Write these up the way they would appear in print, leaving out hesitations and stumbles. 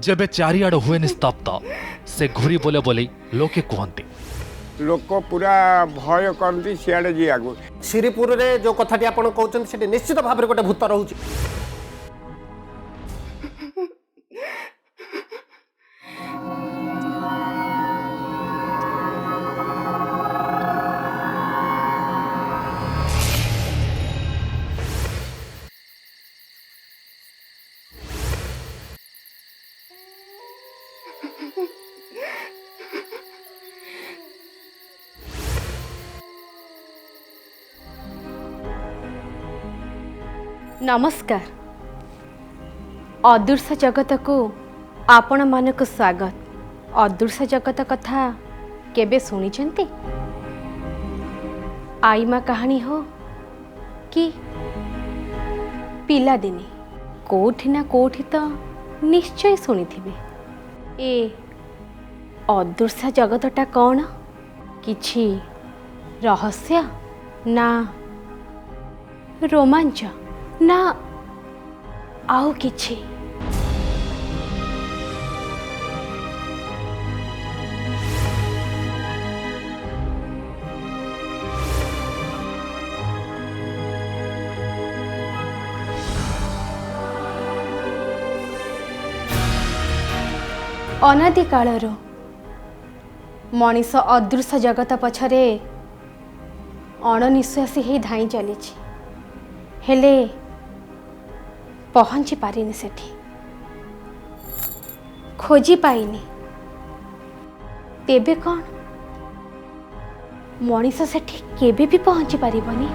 जेबे चारिआड हुए निस्तब्ध से घूरी बोले बोली लोके कहते लोक पूरा भय करती सियाड़े जीवाकू श्रीपुर रे जो कथाटी आपण कहउछन सेठी निश्चित भाव रे गोटे भूत रहउछि। नमस्कार। अदृश्य जगत को आपण मानक स्वागत। अदृश्य जगत कथा केबे सुनिचंती? आईमा कहानी हो कि पिला दिने कोठी ना कोठी तो निश्चय सुनिथिबे। ए अदृश्य जगतटा कौन? किछि रहस्य ना रोमांच ना आउ किछि? अनादि कालर मनीष अदृश्य जगत पछरे अणनिश्वासी ही धाई चली हेले पहुंची पारिनी सेठी, खोजी पाइनी। तेबे कौन मनीष सेठी केबे भी पहुंची पारिबनी?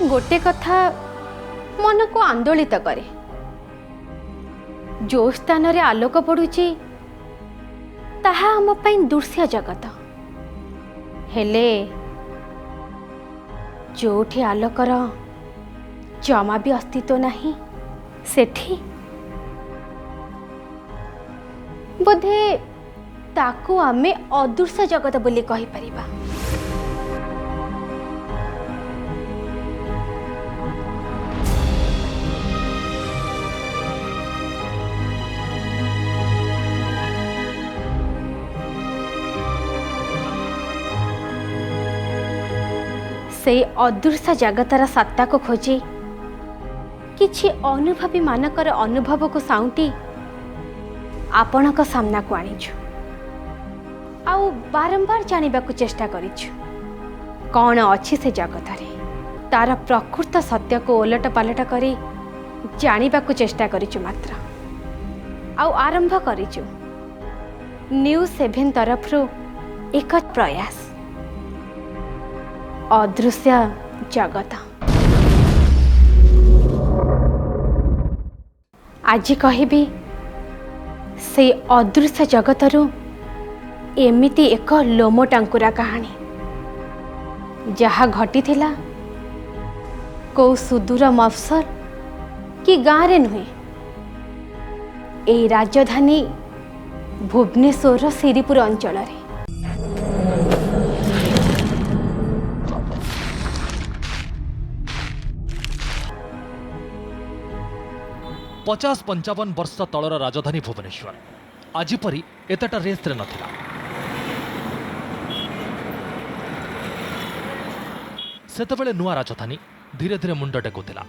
गोटे कथा मन को आंदोलित करे। जो स्थान रे आलोक पड़ुची ताहा आम पई दृश्य जगत, हेले जोठी आलोकर जमा भी अस्तित्व नहीं सेठी बोधे ताकू आमे अदृश्य जगत बोली कहि परिबा। से अदृश्य जगतर सत्ता को खोजी किछि अनुभवी मानकर अनुभव को साउंटी आपण को सामना को आनिछु। आउ बारंबार जानवा को चेष्टा करिछु कौन अच्छी से जगत रे। तार प्रकृत सत्य को ओलट पालट करी जानवा को चेष्टा करिछु मात्र। आउ आरंभ करिछु न्यूज7 तरफ एक प्रयास अदृश्य जगत। आज कहिबी से अदृश्य जगतरू एमिति एक लोम टांकुरा कहानी जहा घटी थिला को सुदूर मफसर कि गाँव रे नुहे, ए राजधानी भुवनेश्वर श्रीपुर अंचल रे। 50-55 वर्ष तलर राजधानी भुवनेश्वर आज परी एतटा रेस्ट्रे नथिला। सेतबेले नुआ राजधानी धीरे धीरे मुंड टेकुला।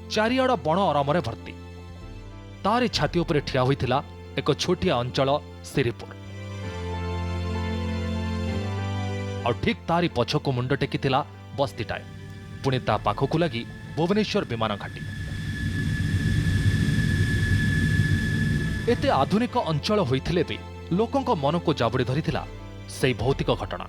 चारिआड बण अरमरे भर्ती। तारी छाती उपरे ठिया होइथिला एक छोटिया अंचल श्रीपुर। और ठीक तारी पछको मुंड टेकिथिला बस्तीटाए। पुणी ता पाखकु लगी भुवनेश्वर विमान घाटी। एते आधुनिक अंचल होइथिले भी लोकंक मन को जाबुड़ी धरिथिला सेई भौतिक घटना।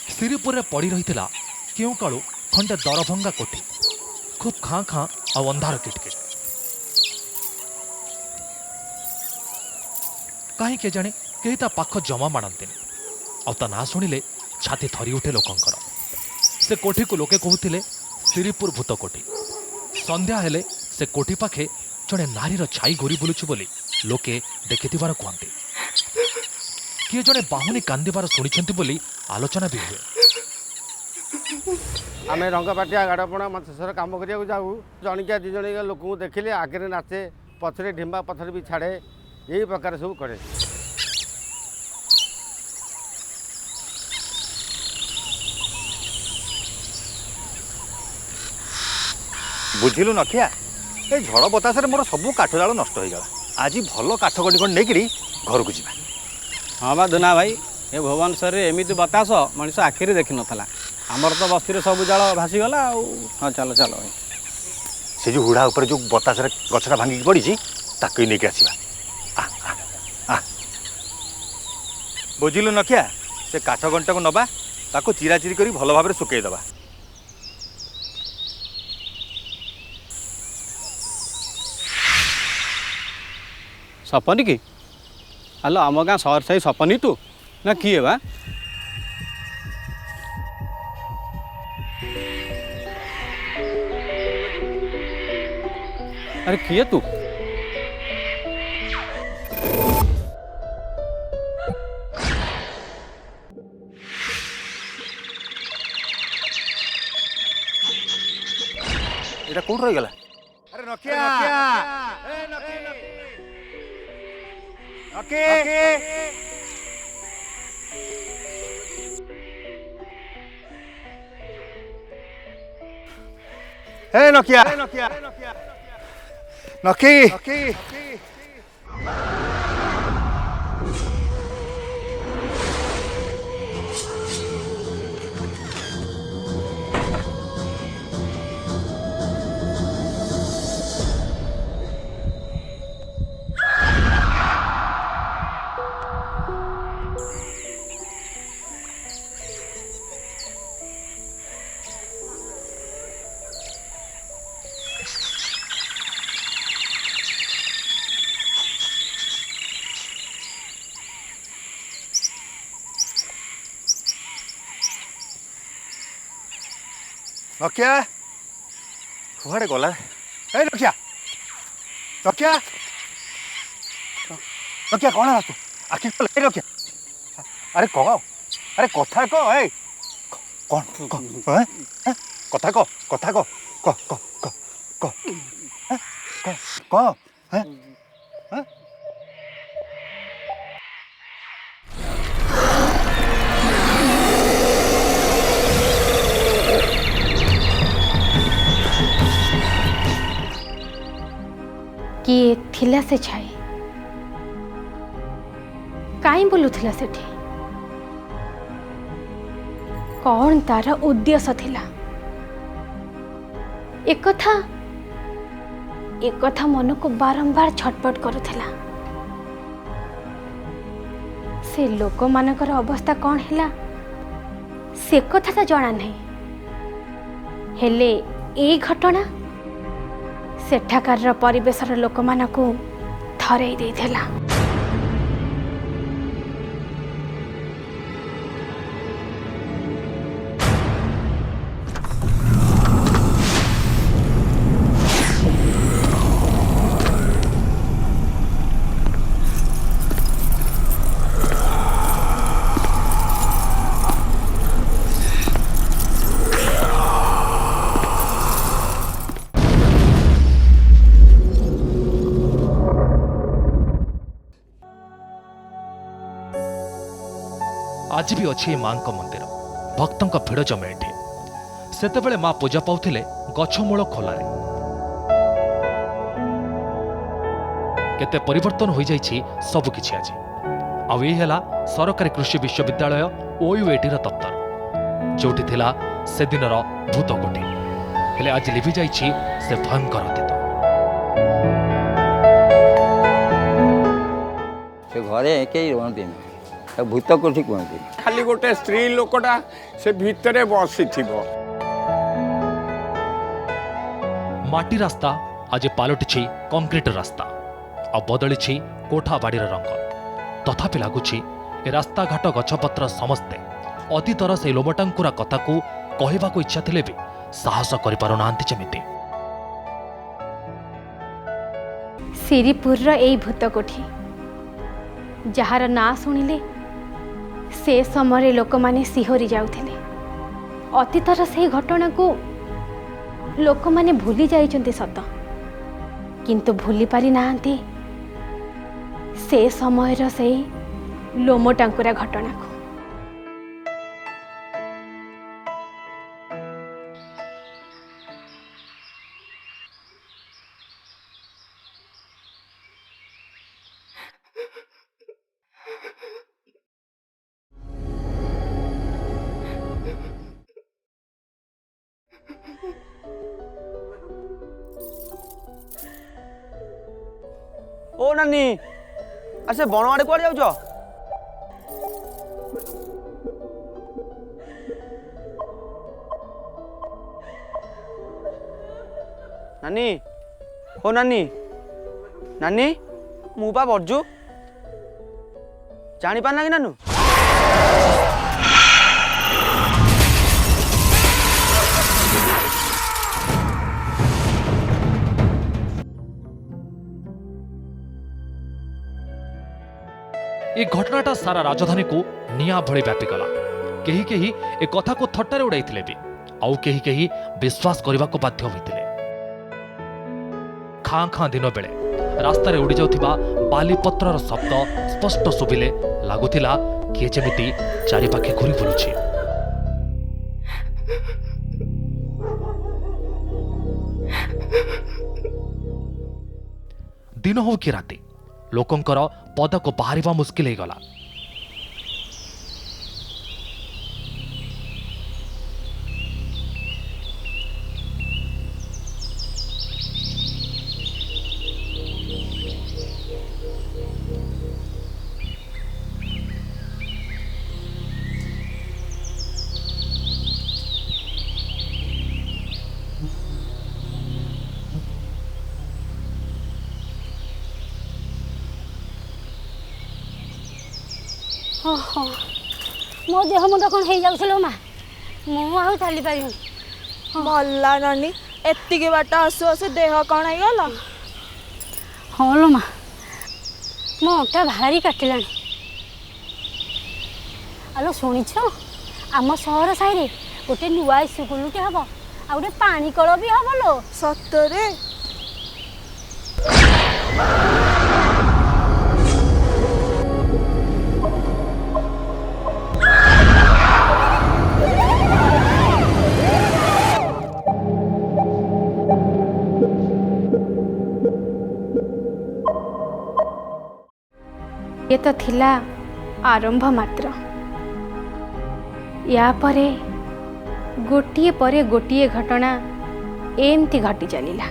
श्रीपुर रे पड़ी रहिथिला केउ काळू खंडे दरभंगा कोठी, खूब खाँ खाँ आ अंधार किटकिट। कहीं के जाने कहीं ता पाख जमा मानते आ ता ना शुणिले छाती थरी उठे लोकंकर। से कोठी को लोके कहूथिले श्रीपुर भूत कोठी। संध्या हेले से कोठी पाखे जड़े नारीर छाई घूरी बुलुछु बोली लोके देखिथिबार कहते किए जड़े बाहुनी कांदिबार शुणी बोली आलोचना भी हुए। आम रंगपाटिया गाड़पणा मत्स्यर कम करने जाऊ जणिकिया दी जणिका लोक देखिले आगे नाचे पछरे ढिंबा पथर भी छाड़े यही प्रकार सब करे। बुझिलु नखिया ए झड़ बतास मोर सबू काठ जाल नष्ट हो गला। आज भल काठ गंडी खंड नहीं घर को जीवा। हाँ बा दुना भाई ये भुवनेश्वर एमती बतास मनीष आखिरी देखी नाला आमर तो बस्ती सब जाल भासीगला। हाँ चलो चलो भाई से जो हुड़ा ऊपर जो बतास गछटा भांगिक पड़ी ताक नहीं आसवा। बुझिलु नखिया से काठ गंटा को नबा ताको चिराचिरी करी भल भाव सुकई दबा। सपनी की हेलो आम गाँ सहर साई सपनी तू ना किए बा अरे किए तू एटा कौन रही गला? अरे नखिया हे नखिया नखी नखिया कुआड़े गला? ए नखिया नखिया नखिया कौन है तू? आखिर खोल ए नखिया। अरे कह अरे कथा कह ए कौन कथा कह कथा कह कह कह कह कह कह हैं हैं किए थिला से छाई काई बोलुथिला सेठी कौन तार उद्देश्य थिला एक कथा मन को बारंबार छटपट करुथिला। से लोक मानकर अवस्था कौन हिला से कथा तो जना नहीं हेले ए घटना सेठाकार परिवेशर लोक मानकु थरई देथिला। आज भी अच्छी मां मंदिर भक्तों भिड़ जमे एठी सेतेबेले मां पूजा पाउथिले गछमूल खोलारे। केते परिवर्तन हो जाइछि सब किछि आज आउ ए हेला सरकारी कृषि विश्वविद्यालय ओयूएटीर दफ्तर जोठी थिला से दिनर भूत कोठी हेले आज लिभि जाइछि से भयंकर अतीत। से घरे कई रुहती भूत कोठी कहते खाली गोटे स्त्री लोकटा से भितरे बसी थिबो। माटी रास्ता आज पालटिछि कंक्रीट रास्ता आ बदलिछि कोठा बाड़ीर रंग। तथापि लगुछि ए रास्ता घाट गछपत्र समस्ते अतीतर से लोमटांकुरा कथा को कहबाक इच्छा थिले भी साहस करि पारु नांती जेमिति। सिरीपुर एई भूतकोठी जार ना शुणिले से समय लोक माने सिहरी जाउथिले। अतीतर से घटना को लोक माने भूली जाइचंती सत, किंतु भूली पारि नाहंती से समयर से लोम टांकुरा घटना को। ओ नानी आ से बण आड़े कुआड़े जाउछ? नानी ओ नानी नानी मु पा बर्जू जानी पारना कि नानू? ए घटनाटा सारा राजधानी को निया भଳି व्यापीगला। केही केही ए कथा को थट्टारे उड़ाइथिले भी आउ केही केही विश्वास करने को बाध्य होइथिले। खां खां दिन बेले रास्तार उड़ी जाउथिबा बालीपत्रर शब्द स्पष्ट शुभिले लागुथिला किए जेमिति चारिपाखे घुरी बुलुछि। दिन हो कि राति लोकंकर पद को बाहरिबा मुस्किल हो गला। ओहो मो देह मुंड कौन हो जाऊलो माँ मु चली पार भला नानी एतिके बाट आसु आसु देह कौन होगा? हाँ लो माँ मो अटा भारी काटिला। आलो शुणिछ आम सहर साइरे गोटे नुआ स्कुलटे हम आ गोटे पानी कल भी हम लो। सतरे ये तो थिला आरंभ मात्र। या परे गोटिए परे गोटिए घटना एमती घटी चलिला।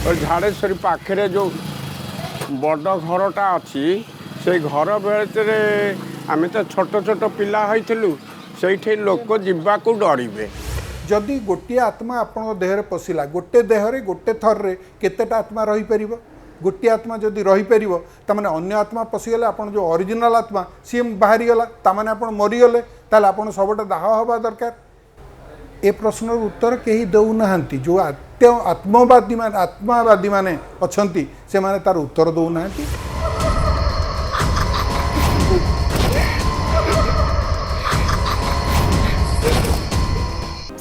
और झाड़ेश्वरी पाखे जो बड़ घरटा अच्छी से घर बेले आम तो छोट छोट पिला होइथिलु से लोक जीवाकू डरिबे। जदि गोटे आत्मा आपण देहरे पशिला गोटे देहरे गोटे थर्रे केतेटा आत्मा रही परिबो? गोटे आत्मा जदि रही परिबो तामाने अन्य आत्मा पशिगले आपण जो ओरिजिनल आत्मा सी बाहरी गला तामाने आपण मरीगले ताले आपण सबटा दाह हवा दरकार। ए प्रश्नर उत्तर केही देउ नाहंती। जो आत्मावादी माने अछंती से माने तार उत्तर देउ नाहंती।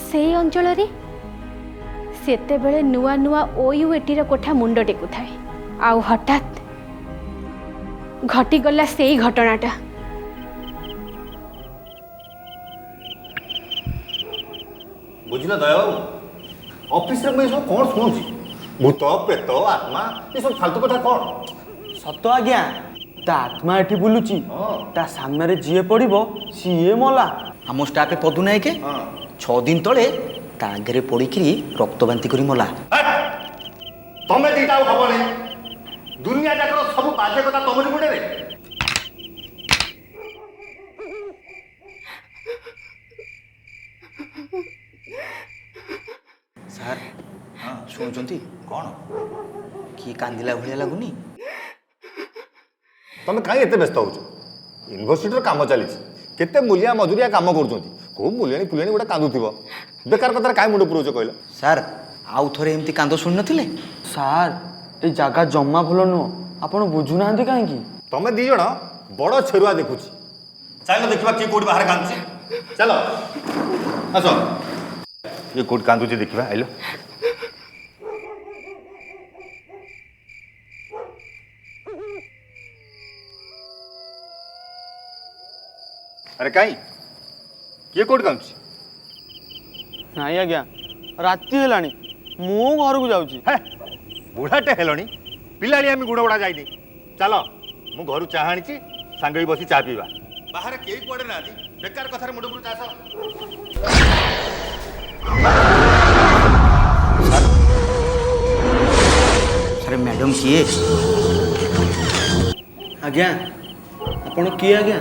से अंचल सेते बेले नुआ नुआ ओयूएटीर कोठा मुंड टेकु थाए आउ हठात घटी गला से घटनाटा। बुझल दया ऑफिस रे सब कौन शुणुची भूत प्रेत आत्मा ये सब फालतू कथा कौन? सत आज्ञा ता आत्मा एठी बुलुची ता सामने जीए पड़िबो सीए मला। आम स्टाफ पदु नायक 6 दिन तले ता आगे पड़िकी रक्त बांती करी मला। तमें दीटा हबनी दुनिया जाकर सब बाजे कथा तमरी मुंडे रे। सार शुणुचंती कौन कि कांदिला भलिया लागुनी? तमें कहीं एते व्यस्त होच? यूनिवर्सिटी काम चली केते मूलिया मजुरिया काम करूछंती को मूलियानी फुलियानी गोटे कांदुथिबो बेकार कथा काई मुंड पुरोच कहलो? सार आउ थरे एमती कांद शुणी नथिले? सार এই জায়গা জমা ଭଲ ନୁହଁ ଆପଣ ବୁଝୁନାହାନ୍ତି କାହିଁକି? ତମେ ଦି ଜଣ ବଡ଼ ଛେରୁଆ ଦେଖୁଛି। ଚାଲ ଦେଖିବା କିଏ କୋଉଠି ବାହାରେ କାନ୍ଦୁଛି। ଚାଲ ଆସ, କିଏ କୋଉଠି କାନ୍ଦୁଛି ଦେଖିବା। ଆଇଲ ଆରେ କାଇଁ କିଏ କୋଉଠି କାନ୍ଦୁଛି? ନାଇଁ ଆଜ୍ଞା, ରାତି ହେଲାଣି, ମୁଁ ଘରକୁ ଯାଉଛି। ହେ ବୁଢ଼ାଟେ ହେଲଣି, ପିଲାଳି ଆମେ ଗୁଡ଼ ଗୁଡ଼ା ଯାଇନି। ଚାଲ ମୁଁ ଘରୁ ଚାହା ଆଣିଛି, ସାଙ୍ଗ ହେଇ ବସି ଚା ପିଇବା। ବାହାରେ କେହି କୁଆଡ଼େ ନାହାନ୍ତି, ବେକାର କଥାରେ ମୁଣ୍ଡ ଉପରୁ ଚାଷ। ସାର୍ ମ୍ୟାଡ଼ାମ୍ କିଏ? ଆଜ୍ଞା ଆପଣ କିଏ ଆଜ୍ଞା?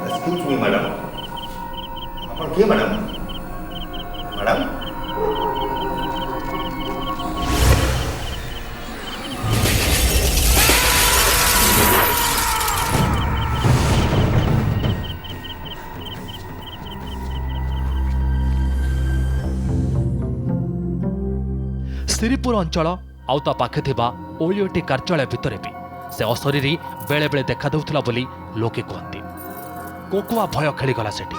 Excuse me, madam. ଆପଣ କିଏ ମ୍ୟାଡ଼ାମ? ମ୍ୟାଡ଼ାମ ଶ୍ରୀପୁର ଅଞ୍ଚଳ ଆଉ ତା ପାଖେ ଥିବା ଓୟୁଏଟି କାର୍ଯ୍ୟାଳୟ ଭିତରେ ବି ସେ ଅଶରୀରୀ ବେଳେବେଳେ ଦେଖାଦେଉଥିଲା ବୋଲି ଲୋକେ କୁହନ୍ତି। କୋକୁଆ ଭୟ ଖେଳିଗଲା ସେଠି।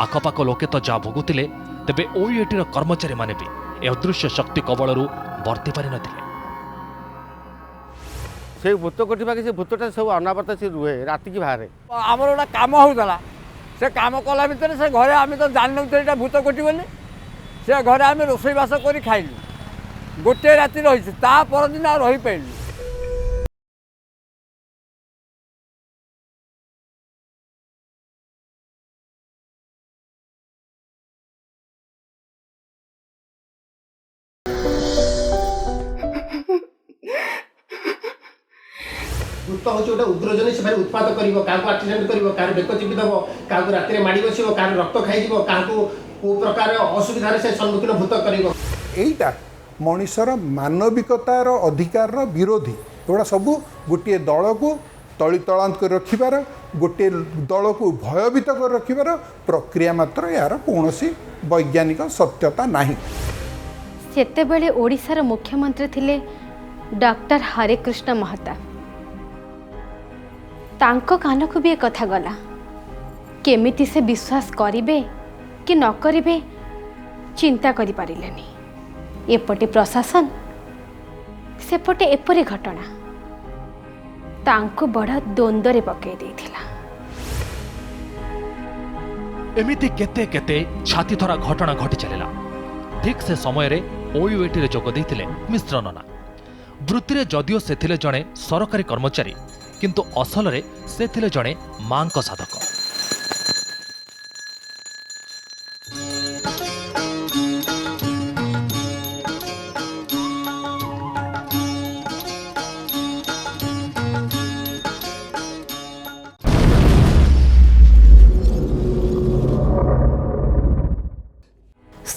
ଆଖପାଖ ଲୋକେ ତ ଯାହା ଭୋଗୁଥିଲେ, ତେବେ ଓୟୁଏଟିର କର୍ମଚାରୀମାନେ ବି ଏ ଅଦୃଶ୍ୟ ଶକ୍ତି କବଳରୁ ବର୍ତ୍ତି ପାରିନଥିଲେ। ସେଇ ଭୂତ କୋଠି ପାଖେ ସେ ଭୂତଟା ସବୁ ଅନାବର୍ତ୍ତ ସେ ରୁହେ, ରାତିକି ବାହାରେ। ଆମର ଗୋଟେ କାମ ହେଉଥିଲା, ସେ କାମ କଲା ଭିତରେ ସେ ଘରେ ଆମେ ତ ଜାଣିନଥିଲେ ଏଇଟା ଭୂତ କୋଠି ବୋଲି। ସେ ଘରେ ଆମେ ରୋଷେଇବାସ କରି ଖାଇଲୁ, ଗୋଟିଏ ରାତି ରହିଛୁ, ତା ପରଦିନ ଆଉ ରହିପାରିଲୁ। ଭୂତ ହେଉଛି ଗୋଟେ ଉଗ୍ରଜନୀ, ସେ ଭାରି ଉତ୍ପାତ କରିବ, କାହାକୁ ଆକ୍ସିଡେଣ୍ଟ କରିବ, କାହାର ବେକ ଚିପି ଦେବ, କାହାକୁ ରାତିରେ ମାଡ଼ି ବସିବ, କାହାର ରକ୍ତ ଖାଇଯିବ, କାହାକୁ କେଉଁ ପ୍ରକାର ଅସୁବିଧାରେ ସେ ସମ୍ମୁଖୀନ ଭୂତ କରିବ। ଏଇଟା ମଣିଷର ମାନବିକତାର ଅଧିକାରର ବିରୋଧୀ। ଏଗୁଡ଼ା ସବୁ ଗୋଟିଏ ଦଳକୁ ତଳିତଳାନ୍ତ କରି ରଖିବାର, ଗୋଟିଏ ଦଳକୁ ଭୟଭୀତ କରି ରଖିବାର ପ୍ରକ୍ରିୟା ମାତ୍ର। ଏହାର କୌଣସି ବୈଜ୍ଞାନିକ ସତ୍ୟତା ନାହିଁ। ସେତେବେଳେ ଓଡ଼ିଶାର ମୁଖ୍ୟମନ୍ତ୍ରୀ ଥିଲେ ଡକ୍ଟର ହରେକୃଷ୍ଣ ମହତାବ। ତାଙ୍କ କାନକୁ ବି ଏ କଥା ଗଲା। କେମିତି ସେ ବିଶ୍ୱାସ କରିବେ କି ନ କରିବେ ଚିନ୍ତା କରିପାରିଲେନି। ଏପଟେ ପ୍ରଶାସନ, ସେପଟେ ଏପରି ଘଟଣା ତାଙ୍କୁ ବଡ଼ ଦ୍ୱନ୍ଦ୍ୱରେ ପକାଇ ଦେଇଥିଲା। ଏମିତି କେତେ କେତେ ଛାତିଥରା ଘଟଣା ଘଟି ଚାଲିଲା। ଠିକ୍ ସେ ସମୟରେ ଓୟୁଏଟିରେ ଯୋଗ ଦେଇଥିଲେ ମିଶ୍ର ନନା। ବୃତ୍ତିରେ ଯଦିଓ ସେ ଥିଲେ ଜଣେ ସରକାରୀ କର୍ମଚାରୀ, କିନ୍ତୁ ଅସଲରେ ସେ ଥିଲେ ଜଣେ ମାଙ୍କ ସାଧକ।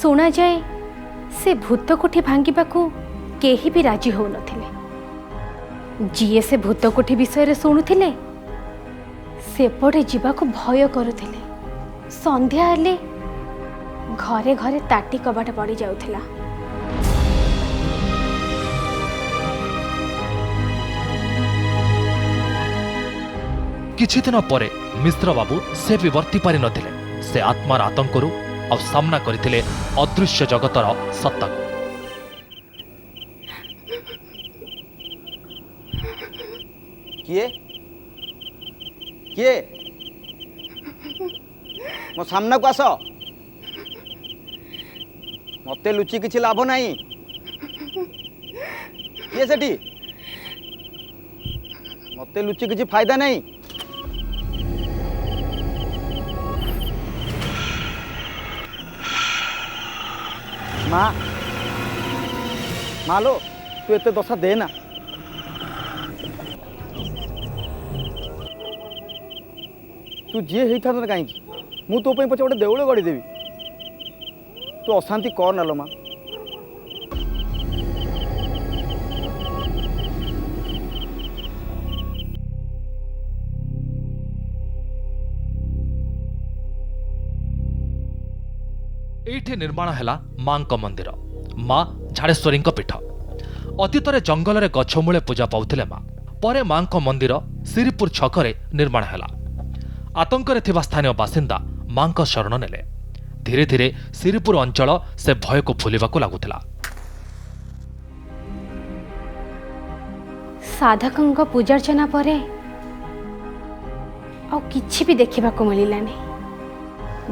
ଶୁଣାଯାଏ ସେ ଭୂତକୋଠି ଭାଙ୍ଗିବାକୁ କେହି ବି ରାଜି ହେଉନଥିଲେ। ଯିଏ ସେ ଭୂତକୋଠି ବିଷୟରେ ଶୁଣୁଥିଲେ ସେପଟେ ଯିବାକୁ ଭୟ କରୁଥିଲେ। ସନ୍ଧ୍ୟା ହେଲେ ଘରେ ଘରେ ତାଟି କବାଟ ପଡ଼ି ଯାଉଥିଲା। କିଛି ଦିନ ପରେ ମିଶ୍ର ବାବୁ ସେ ବି ବର୍ତ୍ତି ପାରିନଥିଲେ। ସେ ଆତ୍ମାର ଆତଙ୍କରୁ ଆଉ ସାମ୍ନା କରିଥିଲେ ଅଦୃଶ୍ୟ ଜଗତର ସତ୍ତାକୁ। କିଏ କିଏ ମୋ ସାମ୍ନାକୁ ଆସ। ମତେ ଲୁଚି କିଛି ଲାଭ ନାହିଁ। କିଏ ସେଠି? ମତେ ଲୁଚି କିଛି ଫାଇଦା ନାହିଁ। ମା ମାଲୋ, ତୁ ଏତେ ଦଶା ଦେ ନା। ତୁ ଯିଏ ହେଇଥାନ୍ତା କାହିଁକି, ମୁଁ ତୋ ପାଇଁ ପଛେ ଗୋଟେ ଦେଉଳ ଗଢ଼ିଦେବି। ତୁ ଅଶାନ୍ତି କର ନାଲୋ ମା। ଏଇଠି ନିର୍ମାଣ ହେଲା ମାଙ୍କ ମନ୍ଦିର। ମା ଝାଡ଼େଶ୍ୱରୀଙ୍କ ପୀଠ। ଅତୀତରେ ଜଙ୍ଗଲରେ ଗଛମୂଳେ ପୂଜା ପାଉଥିଲେ ମା। ପରେ ମାଙ୍କ ମନ୍ଦିର ଶିରିପୁର ଛକରେ ନିର୍ମାଣ ହେଲା। ଆତଙ୍କରେ ଥିବା ସ୍ଥାନୀୟ ବାସିନ୍ଦା ମାଙ୍କ ଶରଣ ନେଲେ। ଧୀରେ ଧୀରେ ଶିରିପୁର ଅଞ୍ଚଳ ସେ ଭୟକୁ ଭୁଲିବାକୁ ଲାଗୁଥିଲା। ସାଧକଙ୍କ ପୂଜାର୍ଚ୍ଚନା ପରେ ଆଉ କିଛି ବି ଦେଖିବାକୁ ମିଳିଲାନି।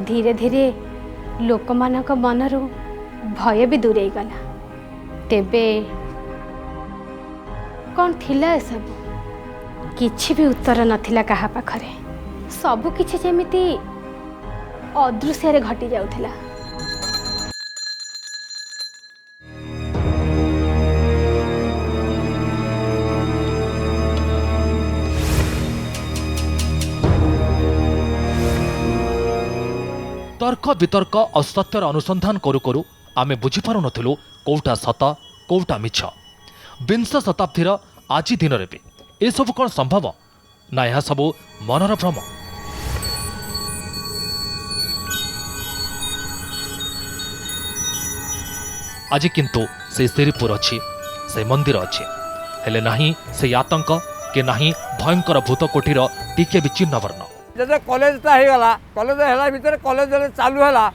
ଧୀରେ ଧୀରେ ଲୋକମାନଙ୍କ ମନରୁ ଭୟ ବି ଦୂରେଇ ଗଲା। ତେବେ କ'ଣ ଥିଲା ଏସବୁ? କିଛି ବି ଉତ୍ତର ନଥିଲା କାହା ପାଖରେ। ସବୁ କିଛି ଯେମିତି ଅଦୃଶ୍ୟରେ ଘଟି ଯାଉଥିଲା। तर्क वितर्क और सत्यर अनुसंधान करू करू आमे बुझीपारु नथिलु कोउटा सत कोउटा मिछ। विंश शताब्दीर आज दिन रे भी ए सब कौन संभव ना यह सब मनर भ्रम? आज किंतु से श्रीपुर अच्छी से मंदिर अच्छी हेले नहीं से आतंक कि नहीं भयंकर भूत कोठीर टिके भी चिन्ह वर्ण। जब कॉलेजटा होगला कॉलेज है भितर कॉलेज चालू है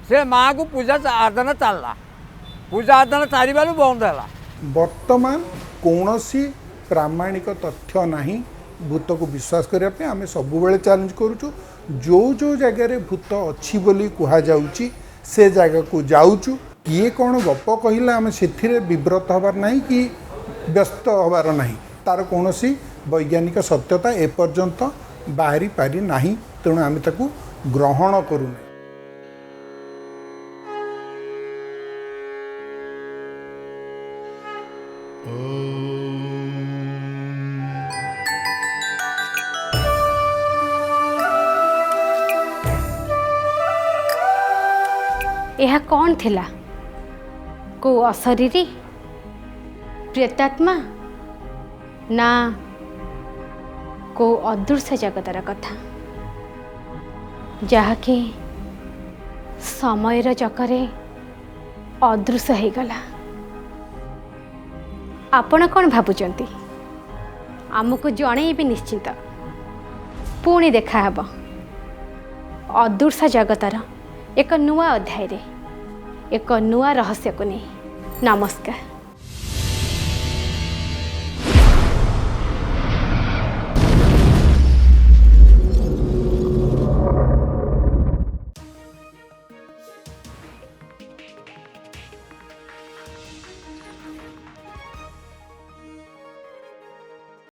से माँ को पूजा आराधना चलला पूजा आराधना चारिबार बंद है। वर्तमान कौनसी प्रामाणिक तथ्य नहीं भूत को विश्वास करने आम सब चैलेंज करुचु। जो जो जगार भूत अच्छी बोली कह जाऊँगी से जगह को जाऊचु। किए कौन गप कहला आम से विव्रत हबार नहीं कि व्यस्त हबार नहीं। तार कौन वैज्ञानिक सत्यता एपर्यंत बाहरी पारि नहीं। तेणु आम ताकू ग्रहण करूना। यह कौन थिला? को अशरीरी प्रेतात्मा ना को अदृश्य जगतर कथा जहाँकि समयर चकरे अदृश्य हो गला। आपण कौन भावुचंती? आमको जणेबी निश्चित। पुणी देखा हब अदृश्य जगतर एक नुआ अध्याय रे एक नुआ रहस्य को नहीं। नमस्कार।